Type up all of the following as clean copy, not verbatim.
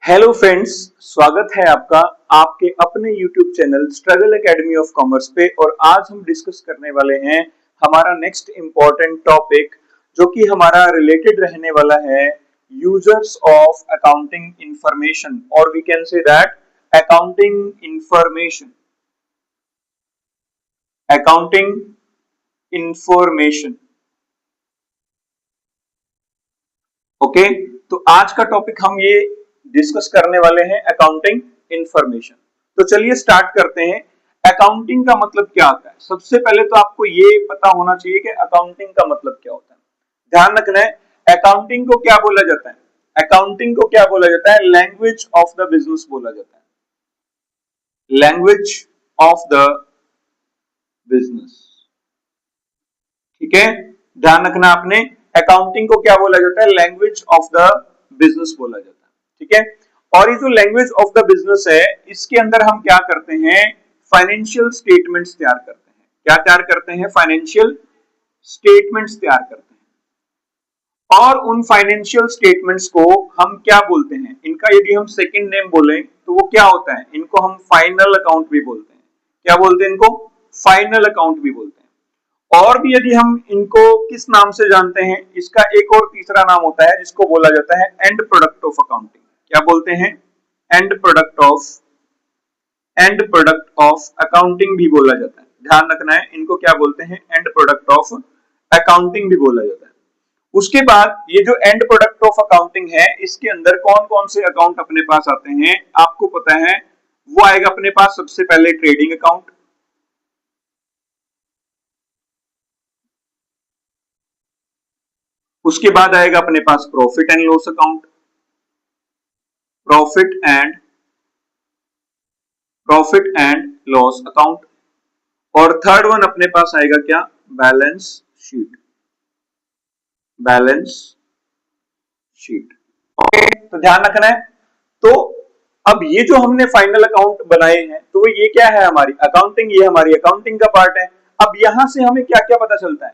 Hello friends, स्वागत है आपका आपके अपने YouTube channel struggle academy of commerce पे। और आज हम डिस्कस करने वाले हैं हमारा नेक्स्ट इंपॉर्टेंट टॉपिक, जो कि हमारा रिलेटेड रहने वाला है यूजर्स ऑफ अकाउंटिंग इंफॉर्मेशन, और we can say that accounting information. Accounting information, okay. तो आज का टॉपिक हम ये डिस्कस करने वाले हैं अकाउंटिंग इंफॉर्मेशन। तो चलिए स्टार्ट करते हैं। अकाउंटिंग का मतलब क्या होता है? सबसे पहले तो आपको ये पता होना चाहिए कि अकाउंटिंग का मतलब क्या होता है। ध्यान रखना है, अकाउंटिंग को क्या बोला जाता है? अकाउंटिंग को क्या बोला जाता है? लैंग्वेज ऑफ द बिजनेस बोला जाता है। लैंग्वेज ऑफ द बिजनेस, ठीक है। ध्यान रखना आपने, अकाउंटिंग को क्या बोला जाता है? लैंग्वेज ऑफ द बिजनेस बोला जाता है, ठीक है। और ये जो लैंग्वेज ऑफ द बिजनेस है, इसके अंदर हम क्या करते हैं? फाइनेंशियल स्टेटमेंट्स तैयार करते हैं। क्या तैयार करते हैं? फाइनेंशियल स्टेटमेंट्स तैयार करते हैं। और उन फाइनेंशियल स्टेटमेंट्स को हम क्या बोलते हैं? इनका यदि हम सेकंड नेम बोलें तो वो क्या होता है? इनको हम फाइनल अकाउंट भी बोलते हैं। क्या बोलते हैं इनको? फाइनल अकाउंट भी बोलते हैं। और भी यदि हम इनको किस नाम से जानते हैं, इसका एक और तीसरा नाम होता है जिसको बोला जाता है एंड प्रोडक्ट ऑफ अकाउंटिंग। क्या बोलते हैं? एंड प्रोडक्ट ऑफ अकाउंटिंग भी बोला जाता है। ध्यान रखना है, इनको क्या बोलते हैं? एंड प्रोडक्ट ऑफ अकाउंटिंग भी बोला जाता है। उसके बाद ये जो एंड प्रोडक्ट ऑफ अकाउंटिंग है, इसके अंदर कौन कौन से अकाउंट अपने पास आते हैं आपको पता है? वो आएगा अपने पास सबसे पहले ट्रेडिंग अकाउंट, उसके बाद आएगा अपने पास profit and loss account, profit and loss account, और थर्ड वन अपने पास आएगा क्या? Balance sheet, balance sheet. Okay, तो ध्यान रखना है। तो अब ये जो हमने फाइनल अकाउंट बनाए हैं, तो ये क्या है? हमारी अकाउंटिंग, ये हमारी अकाउंटिंग का पार्ट है। अब यहां से हमें क्या क्या पता चलता है?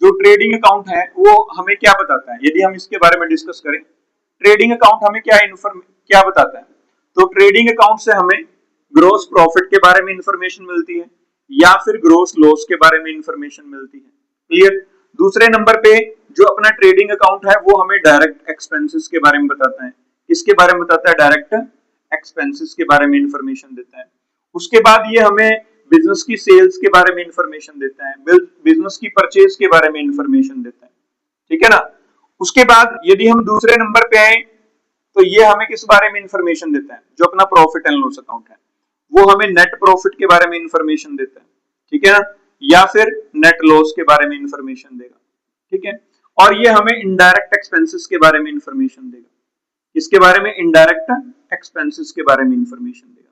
जो ट्रेडिंग अकाउंट है वो हमें क्या बताता है? यदि हम इसके बारे में डिस्कस करें, ट्रेडिंग अकाउंट हमें क्या बताता है? तो ट्रेडिंग अकाउंट से हमें ग्रोस प्रॉफिट के बारे में इंफॉर्मेशन मिलती है, या फिर ग्रोस लॉस के बारे में इंफॉर्मेशन मिलती है। क्लियर? दूसरे नंबर पे जो अपना ट्रेडिंग अकाउंट है, वो हमें डायरेक्ट एक्सपेंसेस के बारे में बताता है। किसके बारे में बताता है? डायरेक्ट एक्सपेंसेस के बारे में इंफॉर्मेशन देता है। उसके बाद ये हमें बिजनेस की सेल्स के बारे में इंफॉर्मेशन देता है, बिजनेस की परचेज के बारे में इंफॉर्मेशन देता है, ठीक है ना। उसके बाद यदि हम दूसरे नंबर पे आए, तो ये हमें किस बारे में इंफॉर्मेशन देता है? जो अपना प्रॉफिट एंड लॉस अकाउंट है, वो हमें नेट प्रॉफिट के बारे में इंफॉर्मेशन देता है, ठीक है ना, या फिर नेट लॉस के बारे में इंफॉर्मेशन देगा, ठीक है। और ये हमें इनडायरेक्ट एक्सपेंसेस के बारे में इंफॉर्मेशन देगा। इसके बारे में? इनडायरेक्ट एक्सपेंसेस के बारे में इंफॉर्मेशन देगा।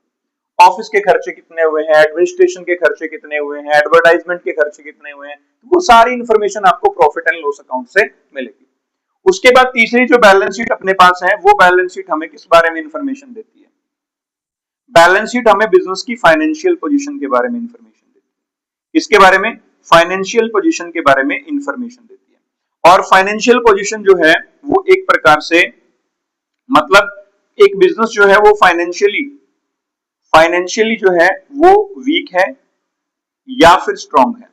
ऑफिस के खर्चे कितने हुए हैं, एडमिनिस्ट्रेशन के खर्चे कितने हुए हैं, एडवर्टाइजमेंट के खर्चे कितने हुए हैं, तो वो सारी इंफॉर्मेशन आपको प्रॉफिट एंड लॉस अकाउंट से मिलेगी। उसके बाद तीसरी जो बैलेंस शीट अपने पास है, वो बैलेंस शीट हमें किस बारे में इंफॉर्मेशन देती है? बैलेंस शीट हमें बिजनेस की फाइनेंशियल पोजीशन के बारे में इंफॉर्मेशन देती है। इसके बारे में? फाइनेंशियल पोजीशन के बारे में इंफॉर्मेशन देती है। और फाइनेंशियल पोजीशन जो है वो एक प्रकार से, मतलब एक बिजनेस जो है वो फाइनेंशियली जो है वो वीक है या फिर स्ट्रांग है,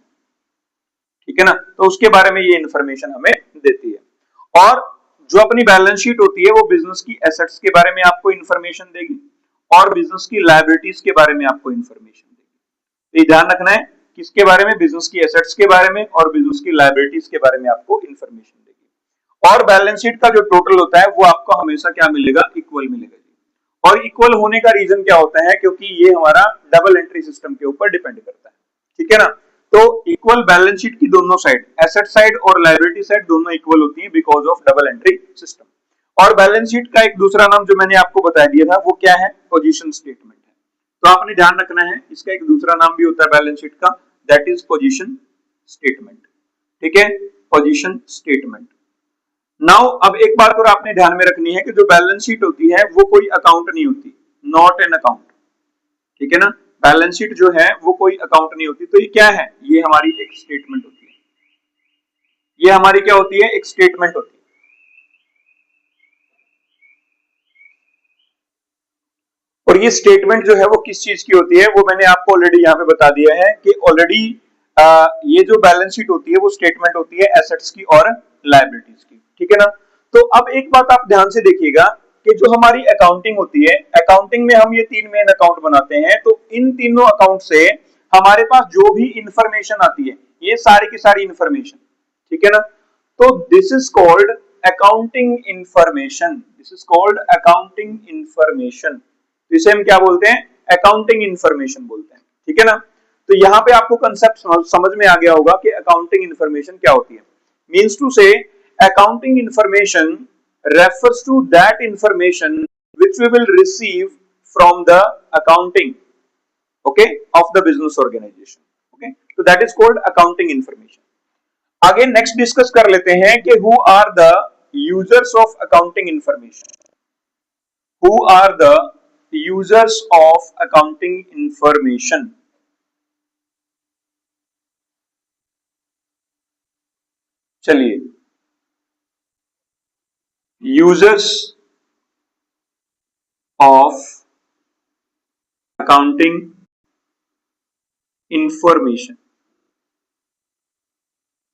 ठीक है ना। तो उसके बारे में ये इंफॉर्मेशन हमें देती है। और जो अपनी बैलेंस शीट होती है, वो बिजनेस की एसेट्स के बारे में आपको इंफॉर्मेशन देगी, और बिजनेस की लायबिलिटीज के बारे में आपको इंफॉर्मेशन देगी। तो ध्यान रखना है, किसके बारे में? बिजनेस की एसेट्स के बारे में और बिजनेस की लायबिलिटीज के बारे में आपको इंफॉर्मेशन देगी। और बैलेंस शीट का जो टोटल होता है, वो आपको हमेशा क्या मिलेगा? इक्वल मिलेगा। और इक्वल होने का रीजन क्या होता है? क्योंकि ये हमारा डबल एंट्री सिस्टम के ऊपर डिपेंड करता है, ठीक है ना। तो इक्वल बैलेंस शीट की दोनों साइड, एसेट साइड और लायबिलिटी साइड, दोनों इक्वल होती है because of double entry system. और बैलेंस शीट का एक दूसरा नाम जो मैंने आपको बता दिया था, वो क्या है? पोजीशन स्टेटमेंट है। तो आपने ध्यान रखना है, इसका एक दूसरा नाम भी होता है बैलेंस शीट का, दैट इज पोजीशन स्टेटमेंट, ठीक है। Position statement. नाउ अब एक बात और आपने ध्यान में रखनी है कि जो बैलेंस शीट होती है वो कोई अकाउंट नहीं होती, नॉट एन अकाउंट, ठीक है ना। बैलेंस शीट जो है वो कोई अकाउंट नहीं होती। तो ये क्या है? ये हमारी एक स्टेटमेंट होती है। ये हमारी क्या होती है? एक स्टेटमेंट होती है। और ये स्टेटमेंट जो है वो किस चीज की होती है वो मैंने आपको ऑलरेडी यहाँ पे बता दिया है कि ऑलरेडी ये जो बैलेंस शीट होती है वो स्टेटमेंट होती है एसेट्स की और लायबिलिटीज की, ठीक है ना। तो अब एक बात आप ध्यान से देखिएगा कि जो हमारी अकाउंटिंग होती है, अकाउंटिंग में हम ये तीन मेन अकाउंट बनाते हैं, तो इन तीनों अकाउंट से हमारे पास जो भी इंफॉर्मेशन आती है ये सारी की सारी इंफॉर्मेशन, ठीक है ना। तो this is called accounting information, this is called accounting information. तो इसे हम क्या बोलते हैं, अकाउंटिंग इंफॉर्मेशन बोलते हैं, ठीक है ना। तो यहाँ पे आपको कंसेप्ट समझ में आ गया होगा कि अकाउंटिंग इंफॉर्मेशन क्या होती है। मीन्स टू से accounting information refers to that information which we will receive from the accounting, okay, of the business organization, okay, so that is called accounting information. आगे नेक्स्ट डिस्कस कर लेते हैं कि who are the users of accounting information, who are the users of accounting information. चलिए, users of accounting information,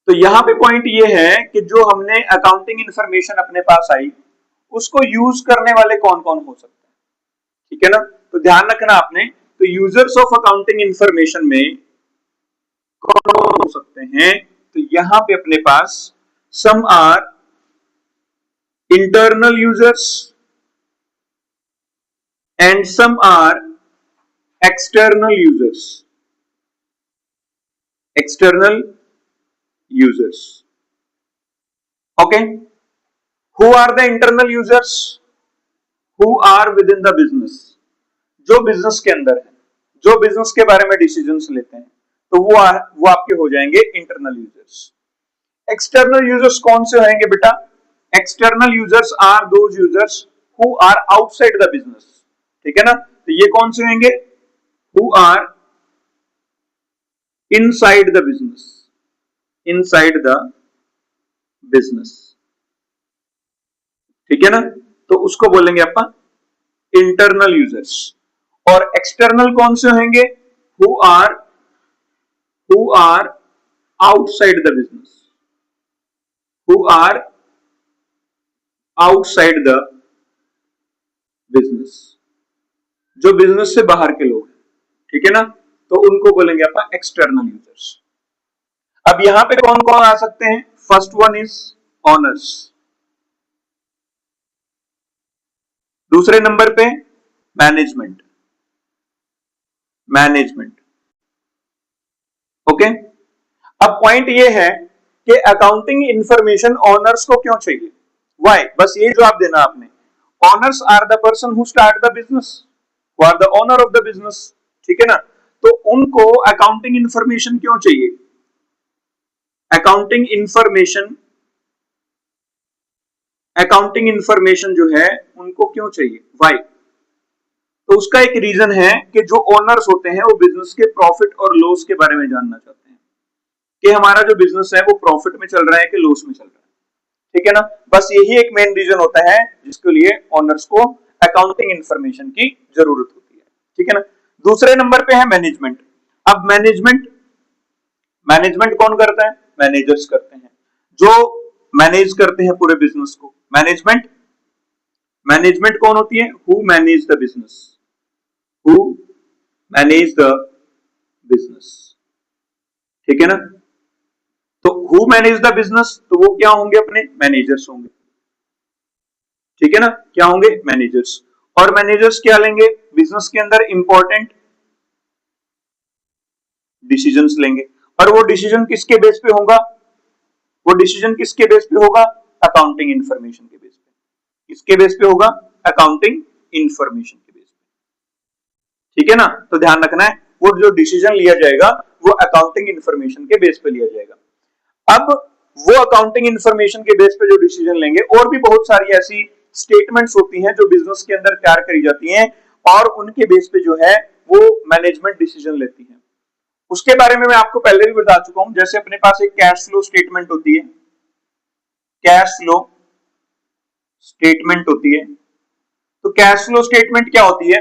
तो यहां पे point ये है कि जो हमने अकाउंटिंग इंफॉर्मेशन अपने पास आई उसको यूज करने वाले कौन कौन हो सकते हैं, ठीक है ना। तो ध्यान रखना आपने, तो यूजर्स ऑफ अकाउंटिंग इंफॉर्मेशन में कौन हो सकते हैं, तो यहां पे अपने पास some are internal users and some are external users, external users, okay. Who are the internal users, who are within the business, जो बिजनेस के अंदर है, जो बिजनेस के बारे में डिसीजंस लेते हैं, तो वो आपके हो जाएंगे इंटरनल यूजर्स। एक्सटर्नल यूजर्स कौन से होंगे बेटा, external users are those users who are outside the business, ठीक है ना। तो ये कौन से होंगे, who are inside the business, inside the business, ठीक है ना। तो उसको बोलेंगे अपन इंटरनल यूजर्स। और एक्सटर्नल कौन से होंगे, who are outside the business, who are outside the business, जो बिजनेस से बाहर के लोग हैं, ठीक है ना। तो उनको बोलेंगे अपन एक्सटर्नल यूजर्स। अब यहां पे कौन कौन आ सकते हैं, फर्स्ट वन इज ऑनर्स, दूसरे नंबर पे मैनेजमेंट, मैनेजमेंट, ओके। अब पॉइंट ये है कि अकाउंटिंग इंफॉर्मेशन ऑनर्स को क्यों चाहिए, व्हाई, बस ये जवाब देना आपने। Owners are the person who start the business, who are the owner of the business, ठीक है ना। तो उनको अकाउंटिंग इंफॉर्मेशन क्यों चाहिए, अकाउंटिंग इंफॉर्मेशन, अकाउंटिंग इंफॉर्मेशन जो है उनको क्यों चाहिए, व्हाई। तो उसका एक रीजन है कि जो ओनर्स होते हैं वो बिजनेस के प्रॉफिट और लॉस के बारे में जानना चाहते हैं कि हमारा जो बिजनेस है वो प्रॉफिट में चल रहा है कि लॉस में चल रहा है, ठीक है ना। बस यही एक मेन रीजन होता है जिसके लिए ओनर्स को अकाउंटिंग इंफॉर्मेशन की जरूरत होती है, ठीक है ना। दूसरे नंबर पे है मैनेजमेंट। अब मैनेजमेंट, मैनेजमेंट कौन करता है, मैनेजर्स करते हैं, जो मैनेज करते हैं पूरे बिजनेस को। मैनेजमेंट, मैनेजमेंट कौन होती है, who manage the business, who manage the business, ठीक है ना। तो हु मैनेज द बिजनेस, तो वो क्या होंगे, अपने मैनेजर्स होंगे, ठीक है ना, क्या होंगे, मैनेजर्स। और मैनेजर्स क्या लेंगे, बिजनेस के अंदर इंपॉर्टेंट डिसीजंस लेंगे। और वो डिसीजन किसके बेस पे होगा, वो डिसीजन किसके बेस पे होगा, अकाउंटिंग इंफॉर्मेशन के बेस पे। किसके बेस पे होगा, अकाउंटिंग इंफॉर्मेशन के बेस पे, ठीक है ना। तो ध्यान रखना है, वो जो डिसीजन लिया जाएगा वो अकाउंटिंग इंफॉर्मेशन के बेस पे लिया जाएगा। अब वो अकाउंटिंग इंफॉर्मेशन के बेस पे जो डिसीजन लेंगे, और भी बहुत सारी ऐसी स्टेटमेंट्स होती हैं जो बिजनेस के अंदर तैयार करी जाती हैं और उनके बेस पे जो है वो मैनेजमेंट डिसीजन लेती है। उसके बारे में मैं आपको पहले भी बता चुका हूं। जैसे अपने पास एक कैश फ्लो स्टेटमेंट होती है, कैश फ्लो स्टेटमेंट होती है। तो कैश फ्लो स्टेटमेंट क्या होती है,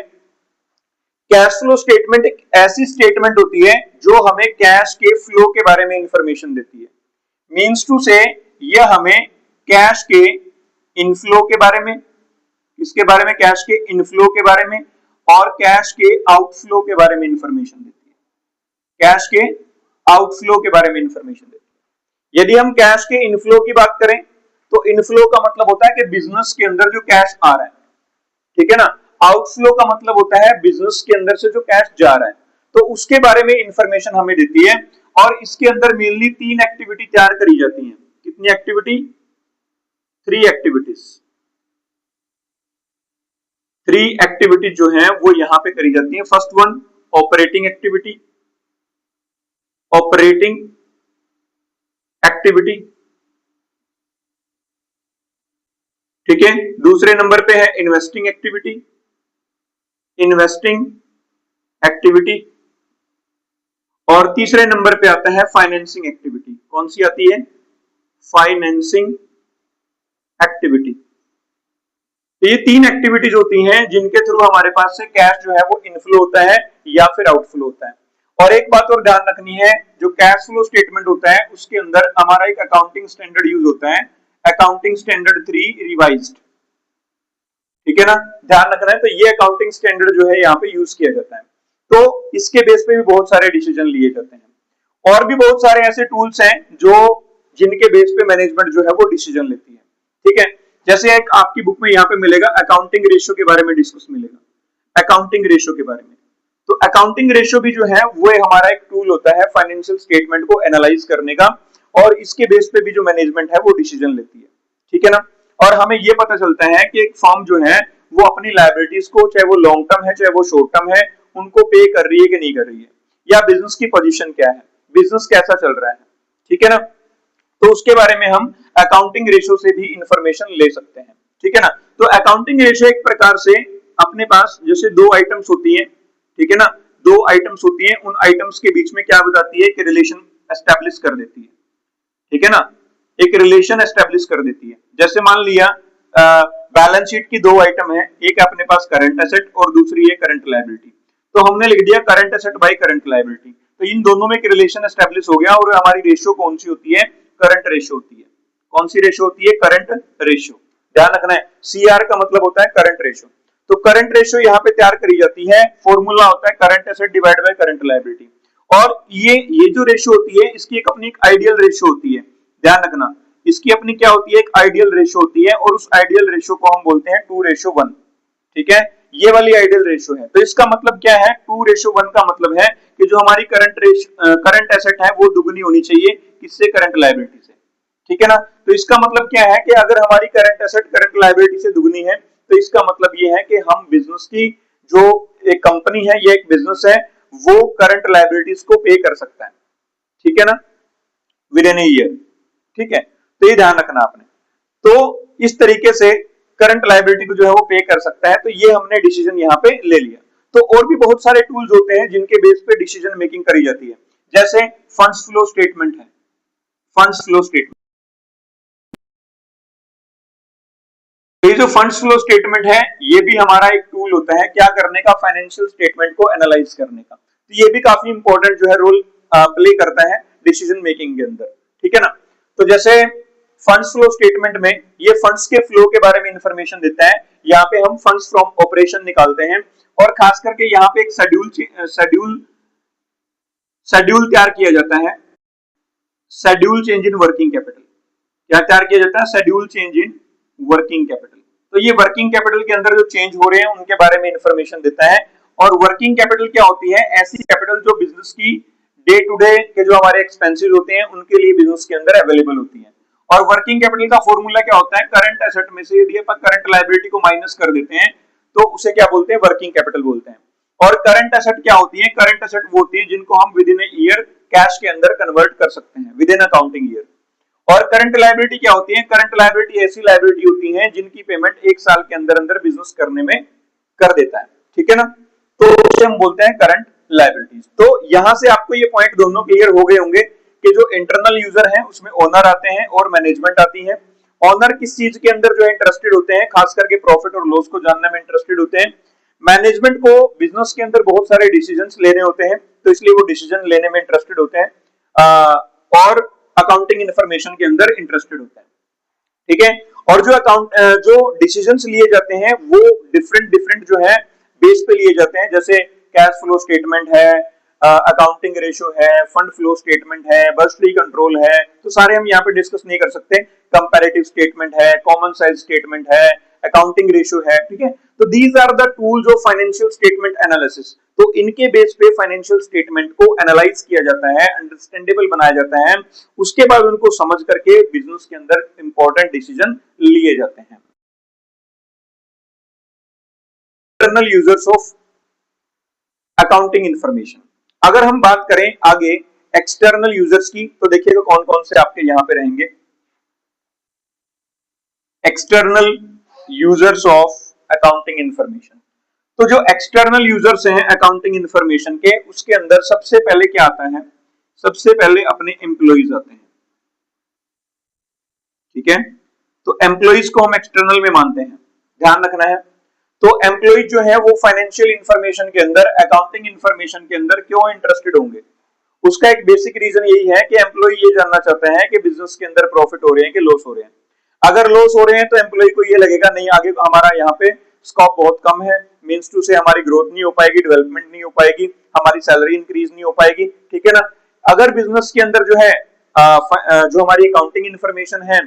कैश फ्लो स्टेटमेंट एक ऐसी स्टेटमेंट होती है जो हमें कैश के फ्लो के बारे में इंफॉर्मेशन देती है। मींस टू से यह हमें कैश के इनफ्लो के बारे में, इसके बारे में कैश के इनफ्लो के बारे में और कैश के आउटफ्लो के बारे में इंफॉर्मेशन देती है। कैश के आउटफ्लो के बारे में इंफॉर्मेशन देती है। यदि हम कैश के इनफ्लो की बात करें तो इनफ्लो का मतलब होता है कि बिजनेस के अंदर जो कैश आ रहा है, ठीक है ना। आउटफ्लो का मतलब होता है बिजनेस के अंदर से जो कैश जा रहा है, तो उसके बारे में इंफॉर्मेशन हमें देती है। और इसके अंदर मेनली 3 एक्टिविटी तैयार करी जाती हैं। कितनी एक्टिविटी? 3 एक्टिविटीज। 3 एक्टिविटी जो है वो यहां पे करी जाती है। First one operating activity, operating activity, ठीक है। दूसरे नंबर पे है इन्वेस्टिंग एक्टिविटी, इन्वेस्टिंग एक्टिविटी। और तीसरे नंबर पे आता है फाइनेंसिंग एक्टिविटी। कौन सी आती है? Financing activity. तो ये 3 एक्टिविटीज होती हैं जिनके थ्रू हमारे पास से कैश जो है वो इनफ्लो होता है या फिर आउटफ्लो होता है। और एक बात और ध्यान रखनी है, जो कैश फ्लो स्टेटमेंट होता है उसके अंदर हमारा एक अकाउंटिंग स्टैंडर्ड यूज होता है, अकाउंटिंग स्टैंडर्ड 3 रिवाइज्ड, ठीक है ना। ध्यान रखना है। तो ये अकाउंटिंग स्टैंडर्ड जो है यहाँ पे यूज किया जाता है। तो इसके बेस पे भी बहुत सारे डिसीजन लिए जाते हैं। और भी बहुत सारे ऐसे टूल्स हैं जो जिनके बेस पे मैनेजमेंट जो है वो डिसीजन लेती है, ठीक है। जैसे एक आपकी बुक में यहाँ पे मिलेगा अकाउंटिंग रेशियो के बारे में डिस्कस मिलेगा, अकाउंटिंग रेशियो के बारे में। तो अकाउंटिंग रेशियो भी जो है वो हमारा एक टूल होता है फाइनेंशियल स्टेटमेंट को एनालाइज करने का, और इसके बेस पे भी जो मैनेजमेंट है वो डिसीजन लेती है, ठीक है ना। और हमें ये पता चलता है कि एक फर्म जो है वो अपनी लायबिलिटीज को, चाहे वो लॉन्ग टर्म है चाहे वो शॉर्ट टर्म है, उनको पे कर रही है कि नहीं कर रही है, या बिजनेस की पोजीशन क्या है, बिजनेस कैसा चल रहा है, ठीक है ना। तो उसके बारे में हम अकाउंटिंग रेशियो से भी इंफॉर्मेशन ले सकते हैं, ठीक है ना। तो अकाउंटिंग रेशियो एक प्रकार से अपने पास जैसे 2 आइटम्स होती है, ठीक है ना, 2 आइटम्स होती है, उन आइटम्स के बीच में क्या बताती है कि रिलेशन एस्टेब्लिश कर देती है, ठीक है ना। एक रिलेशन एस्टेब्लिश कर देती है। जैसे मान लिया बैलेंस शीट की 2 आइटम है, एक अपने पास करंट एसेट और दूसरी है करंट लायबिलिटी। तो हमने लिख दिया current asset by current liability, तो इन दोनों में एक रिलेशन एस्टेब्लिश हो गया। और हमारी रेशियो कौन सी होती है? करंट रेशियो होती है। कौन सी रेशियो होती है? Current ratio. ध्यान रखना है, सीआर का मतलब होता है करंट रेशियो। तो करंट रेशियो यहाँ पे तैयार करी जाती है, फॉर्मूला होता है current asset divide by current liability. और ये जो रेशियो होती है इसकी एक अपनी एक आइडियल रेशियो होती है। ध्यान रखना, इसकी अपनी क्या होती है? एक आइडियल रेशियो होती है, और उस आइडियल रेशियो को हम बोलते हैं 2:1, ठीक है। ये वाली आइडियल रेशियो है। तो इसका मतलब क्या है? 2:1 का मतलब है कि जो हमारी करंट एसेट है वो दुगनी होनी चाहिए, किससे? करंट लायबिलिटी से, ठीक है ना। तो इसका मतलब क्या है कि अगर हमारी करंट एसेट करंट लायबिलिटी से दुगनी है तो इसका मतलब ये है कि हम बिजनेस की, जो एक कंपनी है या एक बिजनेस है, वो करंट लायबिलिटीज को पे कर सकता है, ठीक है ना, विद इन ईयर, ठीक है। तो ये ध्यान रखना आपने। तो इस तरीके से करंट लायबिलिटी को जो है वो पे कर सकता है। तो ये हमने डिसीजन यहाँ पे ले लिया। तो और भी बहुत सारे टूल्स होते हैं जिनके बेस पे डिसीजन मेकिंग करी जाती है। जैसे फंड्स फ्लो स्टेटमेंट है, फंड्स फ्लो स्टेटमेंट। ये जो फंड्स फ्लो स्टेटमेंट है ये भी हमारा एक टूल होता है क्या करने का? फाइनेंशियल स्टेटमेंट को एनालाइज करने का। तो ये भी काफी इंपॉर्टेंट जो है रोल प्ले करता है डिसीजन मेकिंग के अंदर, ठीक है ना। तो जैसे फंड्स फ्लो स्टेटमेंट में ये फंड्स के फ्लो के बारे में इंफॉर्मेशन देता है। यहाँ पे हम फंड्स फ्रॉम ऑपरेशन निकालते हैं, और खास करके यहाँ पे एक शेड्यूल तैयार किया जाता है, schedule change in working capital. क्या तैयार किया जाता है? Schedule change in working capital. तो ये वर्किंग कैपिटल के अंदर जो चेंज हो रहे हैं उनके बारे में इंफॉर्मेशन देता है। और वर्किंग कैपिटल क्या होती है? ऐसी कैपिटल जो बिजनेस की डे टू डे के जो हमारे एक्सपेंसेस होते हैं उनके लिए बिजनेस के अंदर अवेलेबल होती है। और वर्किंग कैपिटल का फॉर्मूला क्या होता है? करंट एसेट में से यदि अपन करंट लायबिलिटी को माइनस कर देते हैं तो उसे क्या बोलते हैं? वर्किंग कैपिटल बोलते हैं। और करंट एसेट क्या होती है? करंट एसेट वो होती है जिनको हम with in a year cash के अंदर कन्वर्ट कर सकते हैं, विद इन अकाउंटिंग ईयर। और करंट लायबिलिटी क्या होती है? करंट लायबिलिटी ऐसी लायबिलिटी होती है जिनकी पेमेंट 1 साल के अंदर अंदर बिजनेस करने में कर देता है, ठीक है ना। तो उसे हम बोलते हैं करंट लायबिलिटीज। तो यहां से आपको ये पॉइंट दोनों क्लियर हो गए होंगे कि जो इंटरनल यूजर है उसमें ओनर आते हैं और मैनेजमेंट आती है। ओनर किस चीज के अंदर जो है इंटरेस्टेड होते हैं? खास करके प्रॉफिट और लॉस को जानने में इंटरेस्टेड होते हैं। मैनेजमेंट को बिजनेस के अंदर बहुत सारे डिसीजंस लेने होते हैं, तो इसलिए वो डिसीजन लेने में इंटरेस्टेड होते हैं और अकाउंटिंग इंफॉर्मेशन के अंदर इंटरेस्टेड होते हैं। ठीक है, और जो डिसीजंस लिए जाते हैं वो डिफरेंट डिफरेंट जो है बेस पे लिए जाते हैं, जैसे कैश फ्लो स्टेटमेंट है, अकाउंटिंग रेशियो है, फंड फ्लो स्टेटमेंट है, बजटरी कंट्रोल है, तो सारे हम यहाँ पे डिस्कस नहीं कर सकते। कंपैरेटिव स्टेटमेंट है, कॉमन साइज स्टेटमेंट है, अकाउंटिंग रेशियो है। ठीक है, तो these are the tools of financial statement analysis. तो इनके बेस पे फाइनेंशियल स्टेटमेंट को एनालाइज किया जाता है, अंडरस्टैंडेबल बनाया जाता है, उसके बाद उनको समझ करके बिजनेस के अंदर इंपॉर्टेंट डिसीजन लिए जाते हैं। External users of accounting information. अगर हम बात करें आगे एक्सटर्नल यूजर्स की, तो देखिएगा कौन कौन से आपके यहां पे रहेंगे। External users of accounting information, तो जो एक्सटर्नल यूजर्स हैं अकाउंटिंग इंफॉर्मेशन के, उसके अंदर सबसे पहले क्या आता है, सबसे पहले अपने एम्प्लॉइज आते हैं। ठीक है, तो एम्प्लॉइज को हम एक्सटर्नल में मानते हैं, ध्यान रखना है। तो एम्प्लॉइज जो है वो फाइनेंशियल इंफॉर्मेशन के अंदर, अकाउंटिंग इंफॉर्मेशन के अंदर क्यों इंटरेस्टेड होंगे, उसका एक बेसिक रीजन यही है कि एम्प्लॉय ये जानना चाहता है कि बिजनेस के अंदर प्रॉफिट हो रहे हैं कि लॉस हो रहे हैं। अगर लॉस हो रहे हैं तो एम्प्लॉय को ये लगेगा नहीं आगे हमारा यहाँ पे स्कोप बहुत कम है, मींस टू से हमारी ग्रोथ नहीं हो पाएगी, डेवलपमेंट नहीं हो पाएगी, हमारी सैलरी इंक्रीज नहीं हो पाएगी। ठीक है ना। अगर बिजनेस के अंदर जो है जो हमारी अकाउंटिंग इंफॉर्मेशन है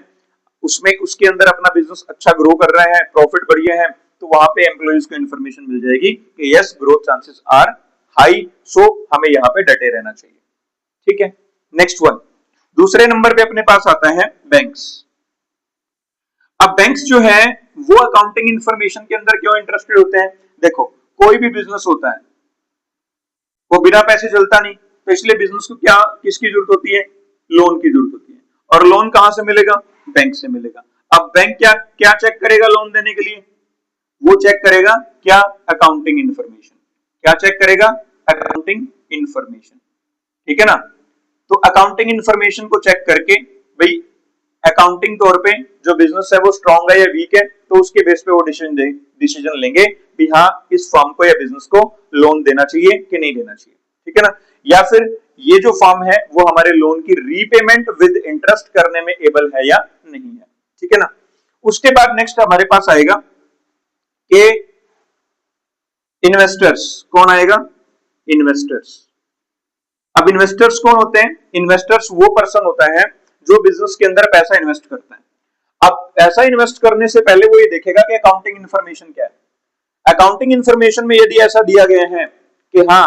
उसमें उसके अंदर अपना बिजनेस अच्छा ग्रो कर रहा है, प्रॉफिट बढ़िया है, तो वहां पे एम्प्लॉइज को इंफॉर्मेशन मिल जाएगी कि yes growth chances are high, so हमें यहाँ पे डटे रहना चाहिए। ठीक है, नेक्स्ट वन, दूसरे नंबर पे अपने पास आता है बैंक्स। अब बैंक्स जो है वो अकाउंटिंग इंफॉर्मेशन के अंदर क्यों इंटरेस्टेड होते हैं, देखो कोई भी बिजनेस होता है वो बिना पैसे चलता नहीं, तो इसलिए बिजनेस को क्या किसकी जरूरत होती है, लोन की जरूरत होती है, और लोन कहां से मिलेगा, बैंक से मिलेगा। अब बैंक क्या क्या चेक करेगा लोन देने के लिए, वो चेक करेगा क्या, अकाउंटिंग इंफॉर्मेशन। क्या चेक करेगा, अकाउंटिंग इंफॉर्मेशन। ठीक है ना। तो अकाउंटिंग इंफॉर्मेशन को चेक करके भाई अकाउंटिंग तौर पे जो बिजनेस है वो स्ट्रांग है या वीक है, तो उसके बेस पे वो डिसीजन लेंगे कि हाँ इस फर्म को या बिजनेस को लोन देना चाहिए कि नहीं देना चाहिए। ठीक है ना, या फिर ये जो फर्म है वो हमारे लोन की रीपेमेंट विद इंटरेस्ट करने में एबल है या नहीं है। ठीक है ना। उसके बाद नेक्स्ट हमारे पास आएगा कि इन्वेस्टर्स, कौन आएगा, इन्वेस्टर्स। अब इन्वेस्टर्स कौन होते हैं, इन्वेस्टर्स वो पर्सन होता है जो बिजनेस के अंदर पैसा इन्वेस्ट करता है। अब पैसा इन्वेस्ट करने से पहले वो ये देखेगा कि अकाउंटिंग इंफॉर्मेशन क्या है। अकाउंटिंग इंफॉर्मेशन में यदि ऐसा दिया गया है कि हाँ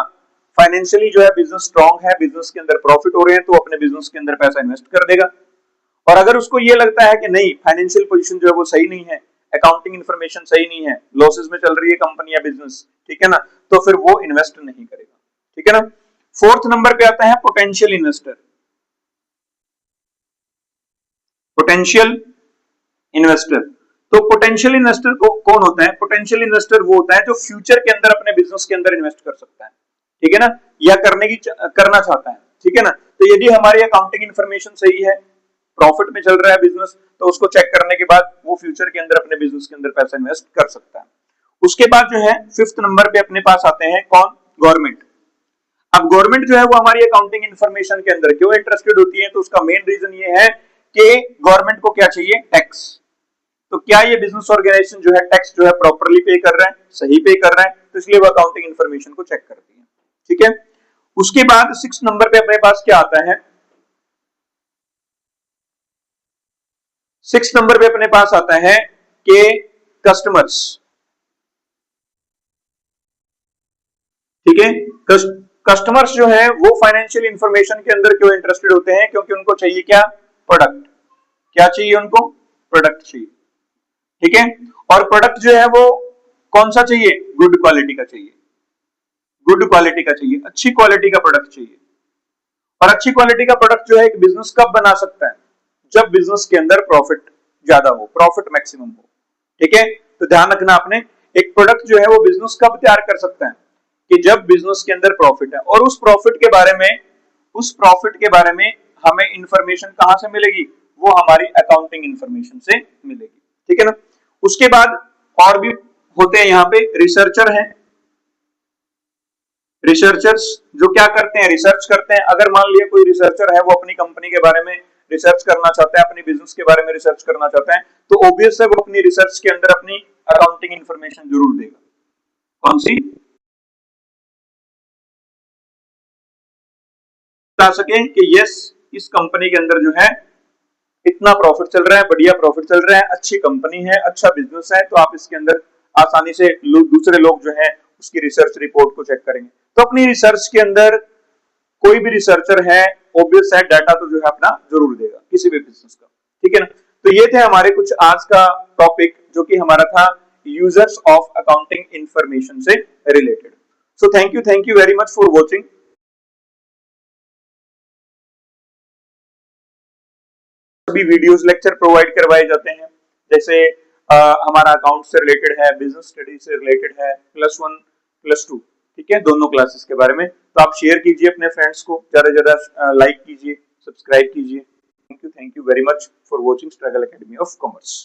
फाइनेंशियली जो है बिजनेस स्ट्रांग है, बिजनेस के अंदर प्रॉफिट हो रहे हैं, तो अपने बिजनेस के अंदर पैसा इन्वेस्ट कर देगा। और अगर उसको ये लगता है कि नहीं फाइनेंशियल पोजीशन जो है वो सही नहीं है, अकाउंटिंग इंफॉर्मेशन सही नहीं है, लॉसेस में चल रही है कंपनी या बिजनेस, ठीक है ना, तो फिर वो इन्वेस्ट नहीं करेगा। ठीक है ना। फोर्थ नंबर पे आता है पोटेंशियल इन्वेस्टर। पोटेंशियल इन्वेस्टर, तो पोटेंशियल इन्वेस्टर को कौन होता है, पोटेंशियल इन्वेस्टर वो होता है जो फ्यूचर के अंदर अपने बिजनेस के अंदर इन्वेस्ट कर सकता है। ठीक है ना, या करना चाहता है। ठीक है ना, तो यदि हमारी अकाउंटिंग इंफॉर्मेशन सही है, प्रॉफिट में चल रहा है बिजनेस, तो उसको चेक करने के बाद वो फ्यूचर के अंदर अपने बिजनेस के अंदर पैसा इन्वेस्ट कर सकता है। उसके बाद जो है फिफ्थ नंबर पे अपने पास आते हैं कौन, गवर्नमेंट। अब गवर्नमेंट जो है वो हमारी अकाउंटिंग इंफॉर्मेशन के अंदर क्यों इंटरेस्टेड होती है, तो उसका मेन रीजन ये है कि गवर्नमेंट को क्या चाहिए, टैक्स। तो क्या ये बिजनेस ऑर्गेनाइजेशन जो है टैक्स जो है प्रॉपर्ली पे कर रहा है, सही पे कर रहा है, तो इसलिए वो अकाउंटिंग इंफॉर्मेशन को चेक करती है। ठीक है। उसके बाद 6 नंबर पे अपने पास क्या आता है, 6 नंबर पे अपने पास आता है कि कस्टमर्स। ठीक है, कस्टमर्स जो है वो फाइनेंशियल इंफॉर्मेशन के अंदर क्यों इंटरेस्टेड होते हैं, क्योंकि उनको चाहिए क्या, प्रोडक्ट। क्या चाहिए उनको, प्रोडक्ट चाहिए। ठीक है, और प्रोडक्ट जो है वो कौन सा चाहिए, गुड क्वालिटी का चाहिए, गुड क्वालिटी का चाहिए, अच्छी क्वालिटी का प्रोडक्ट चाहिए। और अच्छी क्वालिटी का प्रोडक्ट जो है एक बिजनेस कब बना सकता है, जब बिजनेस के अंदर प्रॉफिट ज्यादा हो, प्रॉफिट मैक्सिमम हो। ठीक है, तो ध्यान रखना आपने, एक प्रोडक्ट जो है वो बिजनेस कब तैयार कर सकता है, कि जब बिजनेस के अंदर प्रॉफिट है, और उस प्रॉफिट के बारे में, उस प्रॉफिट के बारे में हमें इंफॉर्मेशन कहां से मिलेगी, वो हमारी अकाउंटिंग इंफॉर्मेशन से मिलेगी। ठीक है ना। उसके बाद और भी होते हैं यहाँ पे रिसर्चर हैं। रिसर्चर्स जो क्या करते हैं, रिसर्च करते हैं। अगर मान लिया कोई रिसर्चर है, वो अपनी कंपनी के बारे में रिसर्च करना चाहता है, अपनी बिजनेस के बारे में रिसर्च करना चाहता है, तो ऑब्वियस है वो अपनी रिसर्च के अंदर अपनी अकाउंटिंग इंफॉर्मेशन जरूर देगा। कौन सी? बता सके कि यस इस कंपनी के अंदर जो है इतना प्रॉफिट चल रहा है, बढ़िया प्रॉफिट चल रहा है, अच्छी कंपनी है, अच्छा बिजनेस है, तो आप इसके अंदर आसानी से दूसरे लोग जो है उसकी रिसर्च रिपोर्ट को चेक करेंगे। तो अपनी रिसर्च के अंदर कोई भी रिसर्चर है, ऑब्वियस है डाटा तो जो है अपना जरूर देगा किसी भी बिजनेस का, ठीक है ना। तो ये थे हमारे कुछ आज का टॉपिक जो कि हमारा था यूजर्स ऑफ अकाउंटिंग इंफॉर्मेशन से related. So thank you very much for watching. सभी वीडियोस लेक्चर प्रोवाइड करवाए जाते हैं, जैसे हमारा अकाउंट से रिलेटेड है, बिजनेस स्टडी से रिलेटेड है, +1 +2, ठीक है, दोनों क्लासेस के बारे में। तो आप शेयर कीजिए अपने फ्रेंड्स को, ज्यादा से ज्यादा लाइक कीजिए, सब्सक्राइब कीजिए। Thank you very much for watching struggle academy of commerce.